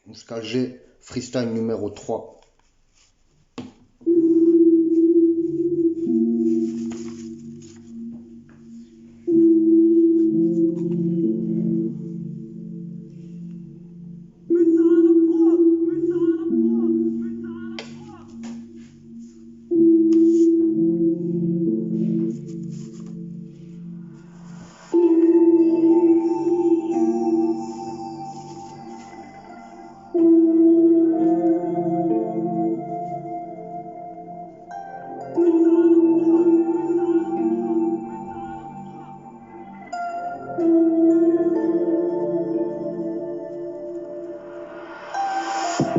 Muscal G, freestyle numéro 3.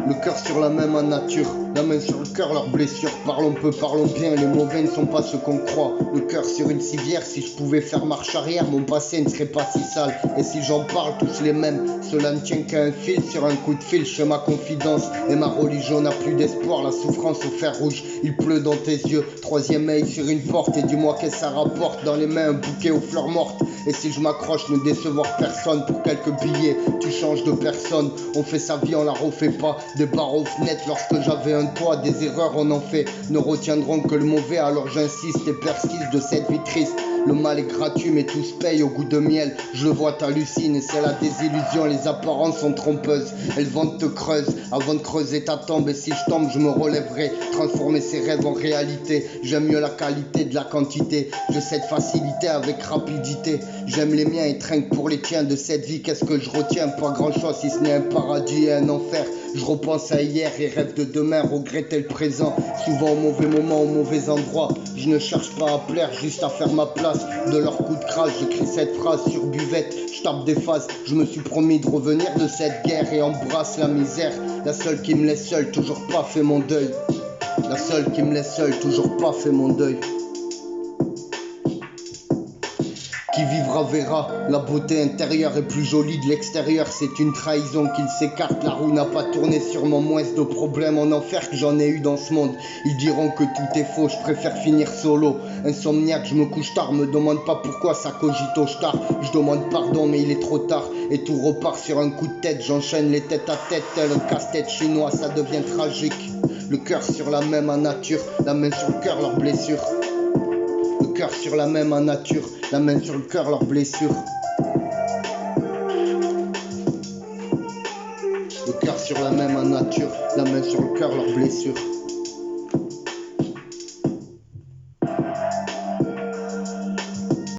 Le cœur sur la même nature, la main sur le cœur, leurs blessures. Parlons peu, parlons bien, les mauvais ne sont pas ce qu'on croit. Le cœur sur une civière, si je pouvais faire marche arrière, mon passé ne serait pas si sale. Et si j'en parle, tous les mêmes, cela ne tient qu'à un fil. Sur un coup de fil, je fais ma confidence. Et ma religion n'a plus d'espoir, la souffrance au fer rouge. Il pleut dans tes yeux, troisième œil sur une porte. Et dis-moi qu'est-ce que ça rapporte, dans les mains un bouquet aux fleurs mortes. Et si je m'accroche, ne décevoir personne pour quelques billets, tu changes de personne. On fait sa vie, on la refait pas. Des barres aux fenêtres lorsque j'avais un toit, des erreurs on en fait, ne retiendront que le mauvais, alors j'insiste et persiste de cette vie triste. Le mal est gratuit mais tout se paye au goût de miel. Je le vois, t'hallucines et c'est la désillusion. Les apparences sont trompeuses, elles vendent te creusent avant de creuser ta tombe. Et si je tombe je me relèverai, transformer ces rêves en réalité. J'aime mieux la qualité de la quantité, j'ai cette facilité avec rapidité. J'aime les miens et trinque pour les tiens. De cette vie qu'est-ce que je retiens? Pas grand chose si ce n'est un paradis et un enfer. Je repense à hier et rêve de demain, regretter le présent. Souvent au mauvais moment, au mauvais endroit. Je ne cherche pas à plaire, juste à faire ma place. De leur coup de crasse, j'écris cette phrase sur buvette. Je tape des phases, je me suis promis de revenir de cette guerre et embrasse la misère. La seule qui me laisse seul, toujours pas fait mon deuil. La seule qui me laisse seul, toujours pas fait mon deuil. Qui vivra verra, la beauté intérieure est plus jolie de l'extérieur. C'est une trahison qu'il s'écarte, la roue n'a pas tourné. Sûrement moins de problèmes en enfer que j'en ai eu dans ce monde. Ils diront que tout est faux, je préfère finir solo. Insomniaque, je me couche tard, me demande pas pourquoi ça cogite au tard. Je demande pardon mais il est trop tard. Et tout repart sur un coup de tête, j'enchaîne les têtes à tête. Tel un casse-tête chinois, ça devient tragique. Le cœur sur la même nature, la main sur le cœur, leurs blessures. Le cœur sur la même nature, la main sur le cœur, leurs blessures. Le cœur sur la même nature, la main sur le cœur, leurs blessures.